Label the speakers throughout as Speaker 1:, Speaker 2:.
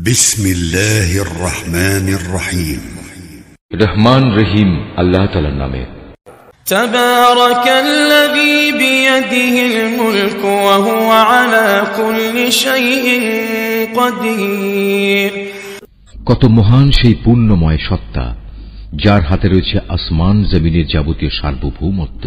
Speaker 1: বিসমিল্লাহির রহমানির রহিম।
Speaker 2: রহমান রহিম আল্লাহ তাআলার নামে।
Speaker 3: তাবারাকাল্লাযী বিয়াদিহিল মুলকু ওয়া হুয়া আলা কুল্লি শাইইন কাদির।
Speaker 2: কত মহান সেই পূর্ণময় সত্তা যার হাতে রয়েছে আসমান জমিনের যাবতীয় সার্বভৌমত্ব।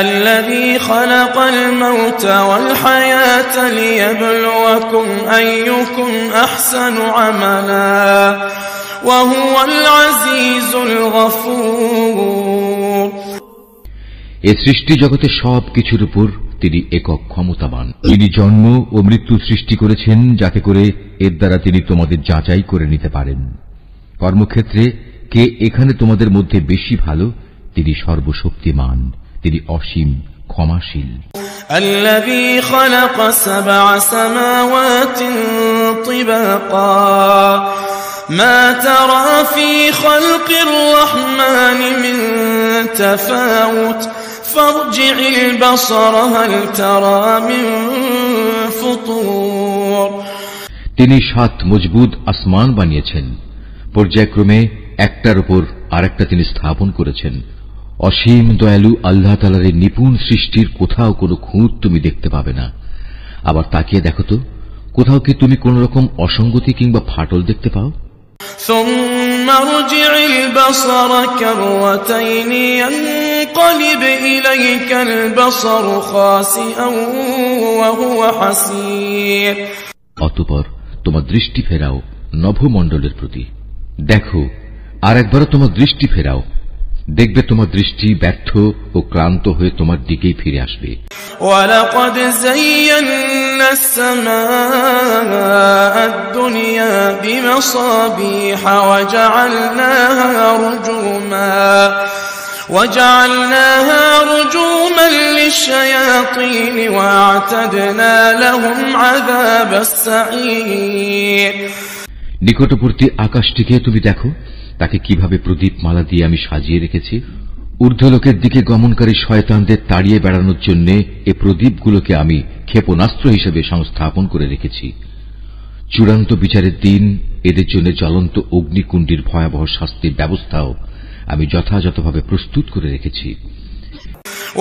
Speaker 3: الذي خلق الموت والحياة ليبلوكم أيكم أحسن عملا وهو العزيز الغفور।
Speaker 2: এই সৃষ্টি জগতের সব কিছুর উপর তিনি একক ক্ষমতাবান। তিনি জন্ম ও মৃত্যু সৃষ্টি করেছেন যাতে করে এর দ্বারা তিনি তোমাদের যাচাই করে নিতে পারেন। কর্মক্ষেত্রে কে এখানে তোমাদের মধ্যে বেশি ভালো, তিনি সর্বশক্তিমান, তিনি অসীম ক্ষমাশীল।
Speaker 3: الذي خلق 7 سماوات طباقا ما ترى في خلق الرحمن من تفاوت فارجع البصر هل ترى من فطور।
Speaker 2: তিনি 7 মজবুত আসমান বানিয়েছেন, পর্যায়ক্রমে একটার উপর আরেকটা তিনি স্থাপন করেছেন। অসীম দয়ালু আল্লাহ তাআলার নিপুণ সৃষ্টির কোথাও কোনো খুঁত তুমি দেখতে পাবে না। আবার তাকিয়ে দেখো তো, কোথাও কি তুমি কোন রকম অসঙ্গতি কিংবা ফাটল দেখতে পাও?
Speaker 3: ثم ارجع البصر كرتين ينقلب إليك البصر خاسئا وهو حسير।
Speaker 2: অতঃপর তোমার দৃষ্টি ফেরাও নভমণ্ডলের প্রতি, দেখো আর একবারও তোমার দৃষ্টি ফেরাও, দেখবে তোমার দৃষ্টি ব্যর্থ ও ক্লান্ত হয়ে তোমার দিকেই ফিরে আসবে।
Speaker 3: وَلَقَدْ زَيَّنَّا السَّمَاءَ الدُّنْيَا بِمَصَابِيحَ وَجَعَلْنَاهَا رُجُومًا لِلشَّيَاطِينِ وَأَعْتَدْنَا لَهُمْ عَذَابَ السَّعِيرِ।
Speaker 2: নিকটবর্তী আকাশটিকে তুমি দেখো, তাকে কিভাবে প্রদীপমালা দিয়ে আমি সাজিয়ে রেখেছি। ঊর্ধ্বলোকের দিকে গমনকারী শয়তানদের তাড়িয়ে বেড়ানোর জন্য এ প্রদীপগুলোকে আমি ক্ষেপণাস্ত্র হিসেবে সংস্থাপন করে রেখেছি। চূড়ান্ত বিচারের দিন এদের জন্য জ্বলন্ত অগ্নিকুণ্ডের ভয়াবহ শাস্তির ব্যবস্থাও আমি যথাযথভাবে প্রস্তুত করে রেখেছি।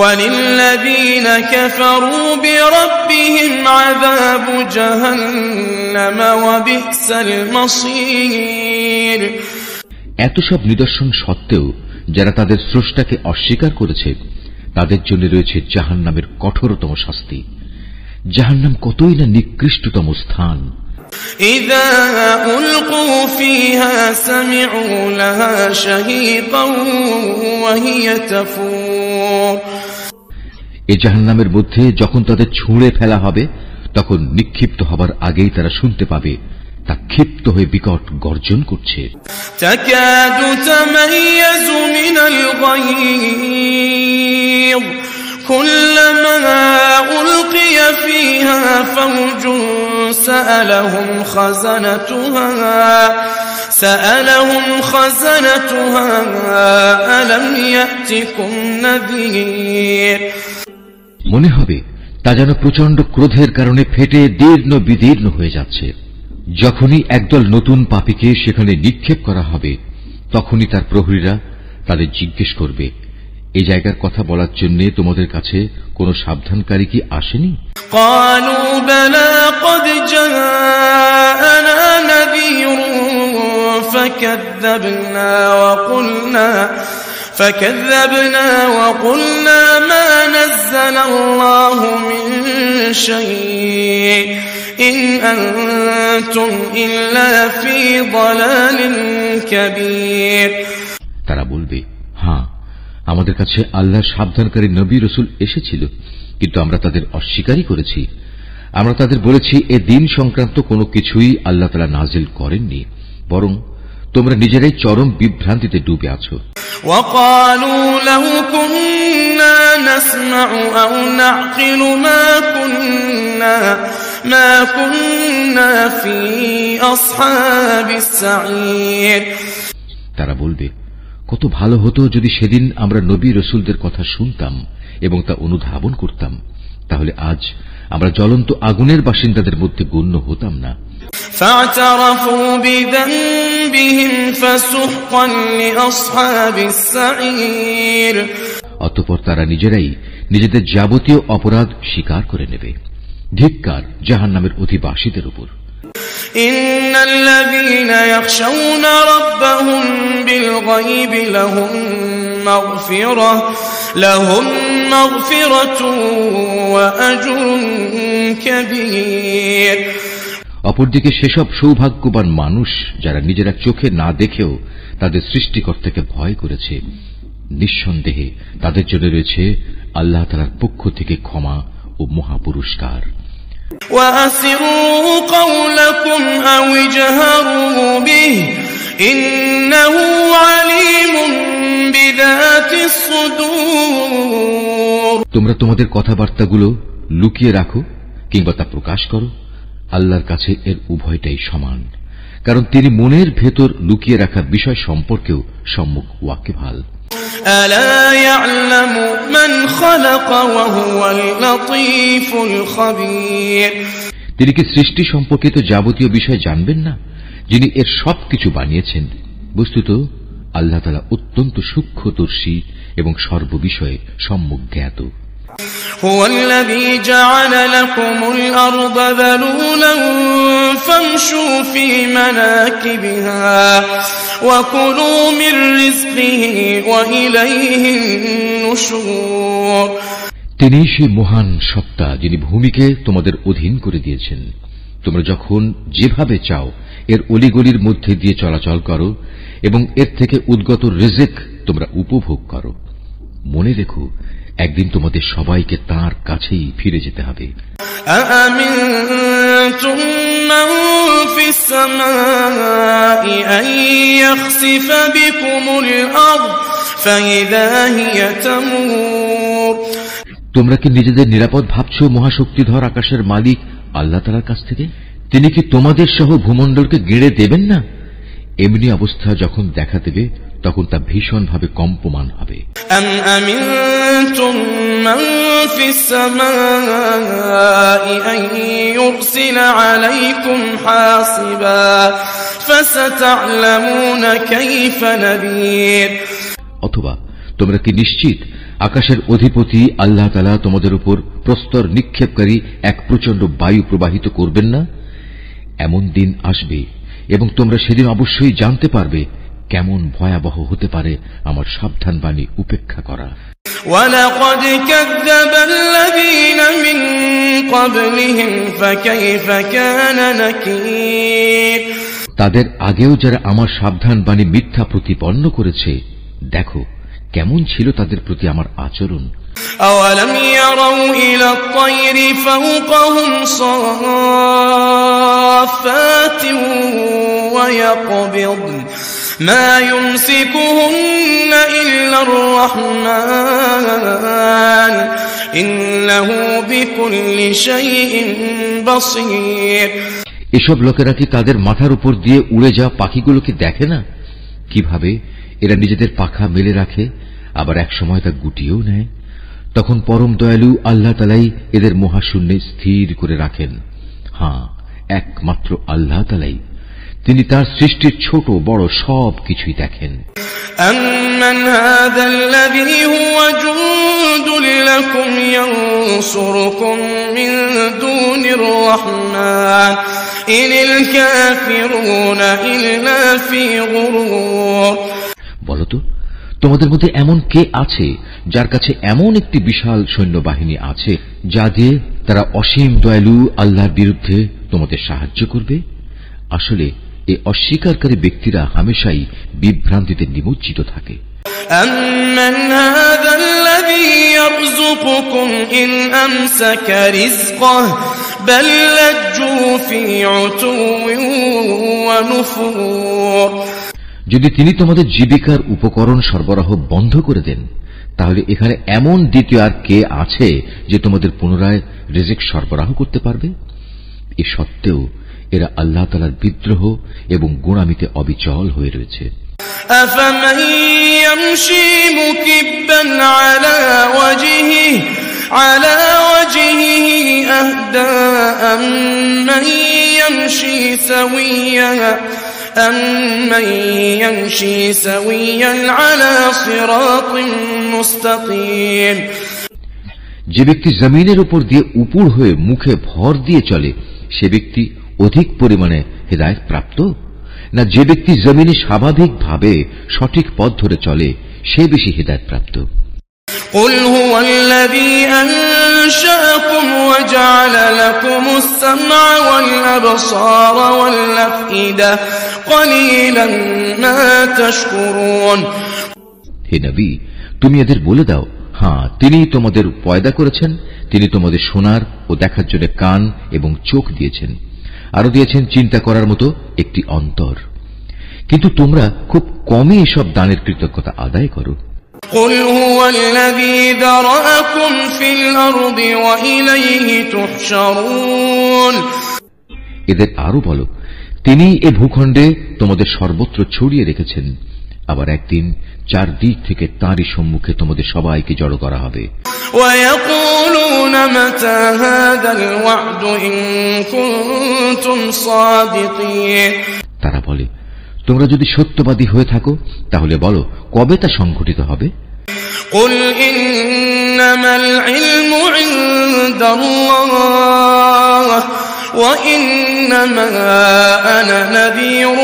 Speaker 3: وَلِلَّذِينَ كَفَرُوا بِرَبِّهِمْ عَذَابُ جَهَنَّمَ وَبِئْسَ الْمَصِيرُ।
Speaker 2: এত সব নিদর্শন সত্ত্বেও যারা তাদের স্রষ্টাকে অস্বীকার করেছে তাদের জন্য রয়েছে জাহান্নামের কঠোরতম শাস্তি। জাহান্নাম কতই না নিকৃষ্টতম স্থান।
Speaker 3: إِذَا أُلْقُوا فِيهَا سَمِعُوا لَهَا شَهِيقًا وَهِيَ تَفُورُ।
Speaker 2: এই জাহান্নামের মধ্যে যখন তাদের ছুঁড়ে ফেলা হবে তখন নিক্ষিপ্ত হবার আগেই তারা শুনতে পাবে তা ক্ষিপ্ত হয়ে বিকট গর্জন করছে।
Speaker 3: তাকাদু তামাইয়াজু মিনাল গায়য কুল্লামা উলকিয়া ফিহা ফাওজুন সাআলাহুম খাযানাতুহা আলাম ইয়াতিকুম নাযীর।
Speaker 2: মনে হবে তা যেন প্রচন্ড ক্রোধের কারণে ফেটে দীর্ণ বিদীর্ণ হয়ে যাচ্ছে। যখনই একদল নতুন পাপীকে সেখানে নিক্ষেপ করা হবে তখনই তার প্রহরীরা তাদের জিজ্ঞেস করবে, এই জায়গার কথা বলার জন্য তোমাদের কাছে কোন সাবধানকারী কি আসেনি?
Speaker 3: ক্বালু বালা ক্বাদ জাআনা নাযীরুন فكذبنا وقلنا ما نزل الله من شيء إن أنتم إلا في ضلال كبير।
Speaker 2: তারা বলবে, হ্যাঁ, আমাদের কাছে আল্লাহর সাবধানকারী নবী রাসূল এসেছিল, কিন্তু আমরা তাদের অস্বীকারই করেছি। আমরা তাদের বলেছি এ দিন সংক্রান্ত কোনো কিছুই আল্লাহ তাআলা নাজিল করেননি, বরং তোমরা নিজেরাই চরম বিভ্রান্তিতে ডুবে আছো।
Speaker 3: وقالوا لو كنا نسمع أو نعقل ما كنا في أصحاب السعير।
Speaker 2: তারা বলবে, কত ভালো হতো যদি সেদিন আমরা নবী রাসূলদের কথা শুনতাম এবং তা অনুধাবন করতাম, তাহলে আজ আমরা জ্বলন্ত আগুনের বাসিন্দাদের মধ্যে গণ্য হতাম না।
Speaker 3: فاعترفوا بذنبهم فسحقا لأصحاب السعير।
Speaker 2: অতঃপর তারা নিজেরাই নিজেদের যাবতীয় অপরাধ স্বীকার করে নেবে। ধিক্কার জাহান্নামের অধিবাসীদের উপর।
Speaker 3: إن الذين يخشون ربهم بالغيب لهم مغفرة وأجر كبير।
Speaker 2: অপরদিকে সেসব সৌভাগ্যবান মানুষ যারা নিজেরা চোখে না দেখেও তাদের সৃষ্টিকর্তাকে ভয় করেছে, নিঃসন্দেহে তাদের জন্য রয়েছে আল্লাহ তাআলার পক্ষ থেকে ক্ষমা ও মহাপুরস্কার।
Speaker 3: وأسروا قولكم أو اجهروا به إنه عليم بذات الصدور।
Speaker 2: তোমরা তোমাদের কথাবার্তাগুলো লুকিয়ে রাখো কিংবা তা প্রকাশ করো, আল্লাহর কাছে এর উভয়টাই সমান, কারণ তিনি মনের ভেতর লুকিয়ে রাখা বিষয় সম্পর্কেও সম্মুখ ওয়াকিবহাল।
Speaker 3: ألا يعلم من خلق وهو اللطيف الخبير।
Speaker 2: তিনি কি সৃষ্টি সম্পর্কিত যাবতীয় বিষয় জানবেন না, যিনি এর সবকিছু বানিয়েছেন? বস্তুত আল্লাহ তাআলা অত্যন্ত সূক্ষ্মদর্শী এবং সর্ববিষয়ে সম্যক জ্ঞাত।
Speaker 3: هو الذي جعل لكم الأرض ذلولا فامشوا في مناكبها وكلوا من رزقه وإليه النشور।
Speaker 2: তিনি সেই মহান সত্তা যিনি ভূমিকে তোমাদের অধীন করে দিয়েছেন। তোমরা যখন যেভাবে চাও এর অলিগলির মধ্যে দিয়ে চলাচল করো এবং এর থেকে উদ্গত রিজিক তোমরা উপভোগ করো। মনে রেখো, একদিন তোমাদের সবাইকে তাঁর কাছেই ফিরে যেতে হবে।
Speaker 3: أأمنتم من في السماء أن يخسف بكم الأرض فإذا هي تمور।
Speaker 2: তোমরা কি নিজেদের নিরাপদ ভাবছ মহাশক্তিধর আকাশের মালিক আল্লাহ তাআলার কাছ থেকে? তিনি কি তোমাদের সহ ভূমণ্ডলকে গেড়ে দেবেন না? এমনি অবস্থা যখন দেখা দেবে তখন তা ভীষণভাবে কম্পমান হবে।
Speaker 3: أم أمنتم من في السماء أن يرسل عليكم حاصبا فستعلمون كيف نذير।
Speaker 2: অথবা তোমরা কি নিশ্চিত আকাশের অধিপতি আল্লাহ তাআলা তোমাদের উপর প্রস্তর নিক্ষেপকারী এক প্রচণ্ড বায়ু প্রবাহিত করবেন না? এমন দিন আসবে এবং তোমরা সেদিন অবশ্যই জানতে পারবে কেমন ভয়াবহ হতে পারে আমার সাবধান বাণী উপেক্ষা করা।
Speaker 3: وَلَقَدْ كَذَّبَ الَّذِينَ مِن قَبْلِهِمْ فَكَيْفَ كَانَ نَكِيرِ।
Speaker 2: তাদের আগেও যারা আমার সাবধান বাণী মিথ্যা প্রতিপন্ন করেছে, দেখো কেমন ছিল তাদের প্রতি আমার আচরণ।
Speaker 3: أَوَلَمْ يَرَوْا إِلَى الطَّيْرِ فَوْقَهُمْ صَافَّاتٍ وَيَقْبِضْنَ مَا يُمْسِكُهُنَّ إِلَّا الرَّحْمَنُ إِنَّهُ بِكُلِّ شَيْءٍ بَصِيرٌ।
Speaker 2: এসব লোকেরা কি তাদের মাথার উপর দিয়ে উড়ে যাওয়া পাখিগুলোকে দেখে না? কিভাবে এরা নিজেদের পাখা মেলে রাখে, আবার এক সময় তা গুটিয়েও নেয়। তখন পরম দয়ালু আল্লাহ তাআলাই এদের মহাশূন্যে স্থির করে রাখেন। হ্যাঁ, একমাত্র আল্লাহ তাআলাই, তিনি তার সৃষ্টির ছোট বড় সব কিছুই দেখেন।
Speaker 3: أَمَّنْ هَذَا الَّذِي هُوَ جُندٌ لَكُمْ يَنصُرُكُم مِّن دُونِ الرَّحْمَنِ إِنِ الْكَافِرُونَ إِلَّا فِي غُرُورٍ।
Speaker 2: বলতো, তোমাদের মধ্যে এমন কে আছে যার কাছে এমন একটি বিশাল সৈন্যবাহিনী আছে যা দিয়ে তারা অসীম দয়ালু আল্লাহর বিরুদ্ধে তোমাদের সাহায্য করবে? আসলে এই অস্বীকারী ব্যক্তিরা হামেশাই বিভ্রান্তিতে নিমজ্জিত থাকে।
Speaker 3: أَمَّنْ هَذَا الَّذِي يَرْزُقُكُمْ إِنْ أَمْسَكَ رِزْقَهُ بَل لَّجُّوا فِي عُتُوٍّ وَنُفُورٍ।
Speaker 2: যদি তিনি তোমাদের জীবিকার উপকরণ সরবরাহ বন্ধ করে দেন, তাহলে এখানে এমন দ্বিতীয় আর কে আছে যে তোমাদের পুনরায় রিজিক সরবরাহ করতে পারবে? এ সত্ত্বেও এরা আল্লাহ তাআলার বিদ্রোহ এবং গোঁড়ামিতে অবিচল হয়ে রয়েছে।
Speaker 3: أَفَمَن يَمْشِي مُكِبًّا عَلَى وَجْهِهِ أَهْدَىٰ أَمَّن يمشي سويا على صراط مستقيم।
Speaker 2: যে ব্যক্তি জমিনের উপর দিয়ে উপুড় হয়ে মুখে ভর দিয়ে চলে সে ব্যক্তি অধিক পরিমাণে হেদায়েত প্রাপ্ত, না যে ব্যক্তি জমিনে স্বাভাবিকভাবে সঠিক পথ ধরে চলে সে বেশি হেদায়েত প্রাপ্ত?
Speaker 3: قل هو الذي أنشأكم وجعل لكم السمع والأبصار والأفئدة قليلا ما تشكرون।
Speaker 2: হে নবী, তুমি এদের বলে দাও, হ্যাঁ, তিনি তোমাদের পয়দা করেছেন, তিনি তোমাদের শোনার ও দেখার জন্য কান এবং চোখ দিয়েছেন, আরো দিয়েছেন চিন্তা করার মতো একটি অন্তর, কিন্তু তোমরা খুব কমই এসব দানের কৃতজ্ঞতা আদায় করো।
Speaker 3: قل هو الذي ذرأكم في الأرض وإليه تحشرون।
Speaker 2: এদের আরো বলো, তিনি এ ভূখণ্ডে তোমাদের সর্বত্র ছড়িয়ে রেখেছেন, আবার একদিন চারদিক থেকে তাঁরই সম্মুখে তোমাদের সবাইকে জড়ো করা হবে।
Speaker 3: ويقولون متى هذا الوعد إن كنتم صادقين।
Speaker 2: তারা বলে, তোমরা যদি সত্যবাদী হয়ে থাকো তাহলে বলো কবে তা সংঘটিত হবে?
Speaker 3: قل إنما العلم عند الله وإنما أنا نذير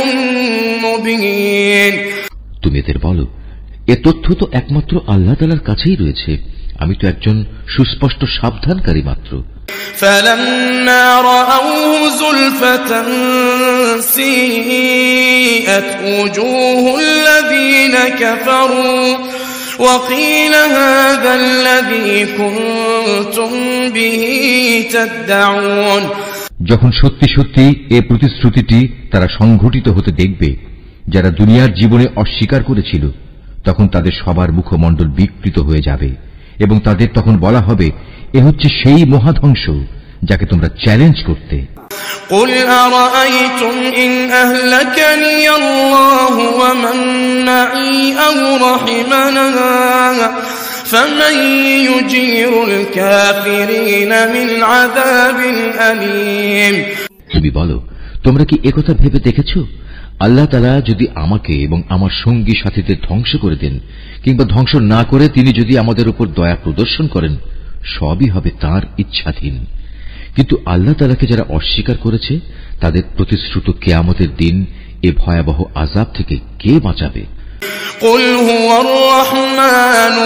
Speaker 3: مبين।
Speaker 2: তুমি এদের বলো, এ তথ্য তো একমাত্র আল্লাহ তাআলার কাছেই রয়েছে, আমি তো একজন সুস্পষ্ট সাবধানকারী মাত্র।
Speaker 3: فلما رأوه زلفة سيئت وجوه الذين كفروا وقيل هذا الذي كنتم به تدعون।
Speaker 2: যখন সত্যি সত্যি এ প্রতিশ্রুতিটি তারা সংঘটিত হতে দেখবে যারা দুনিয়ার জীবনে অস্বীকার করেছিল, তখন তাদের সবার মুখমণ্ডল বিকৃত হয়ে যাবে এবং তাদের তখন বলা হবে, এ হচ্ছে সেই মহাধ্বংস যাকে তোমরা চ্যালেঞ্জ করতে।
Speaker 3: قل أرأيتم إن أهلكني الله ومن معي أو رحمنا فمن يجير الكافرين من عذاب أليم।
Speaker 2: তুমি বলো, তোমরা কি একথা ভেবে দেখেছ, আল্লাহ তাআলা যদি আমাকে এবং আমার সঙ্গী সাথীদের ধ্বংস করে দেন কিংবা ধ্বংস না করে তিনি যদি আমাদের উপর দয়া প্রদর্শন করেন, সবই হবে তাঁর ইচ্ছাধীন। কিন্তু আল্লাহ তাআলাকে যারা অস্বীকার করেছে তাদের প্রতিশ্রুত কিয়ামতের দিন এ ভয়াবহ আযাব থেকে কে বাঁচাবে?
Speaker 3: قل هو الرحمن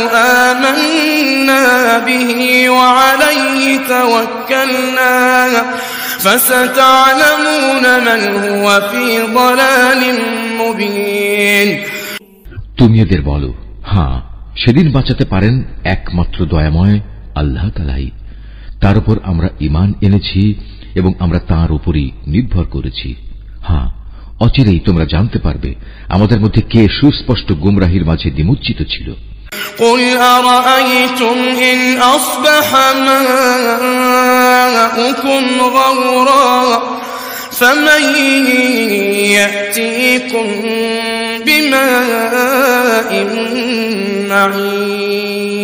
Speaker 3: آمنا به وعليه توكلنا فستعلمون من هو في ضلال مبين।
Speaker 2: তুমি এদের বলো, হ্যাঁ, সেদিন বাঁচাতে পারেন একমাত্র দয়াময় আল্লাহ তাআলাই, তার উপর আমরা ঈমান এনেছি এবং আমরা তাঁর উপরই নির্ভর করেছি। হ্যাঁ, অচিরেই তোমরা জানতে পারবে আমাদের মধ্যে কে সুস্পষ্ট গুমরাহির মাঝে নিমজ্জিত ছিল।
Speaker 3: قل أرأيتم إن أصبح ماؤكم غورا فمن يأتيكم بماء معين।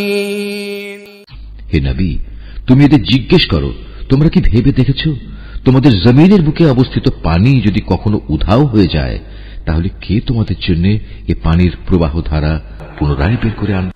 Speaker 2: হে নবী, তুমি এদের জিজ্ঞেস করো, তোমরা কি ভেবে দেখেছ তোমাদের জমিনের বুকে অবস্থিত পানি যদি কখনো উধাও হয়ে যায় তাহলে কে তোমাদের জন্য এ পানির প্রবাহ ধারা পুনরায় বের করে আনবে?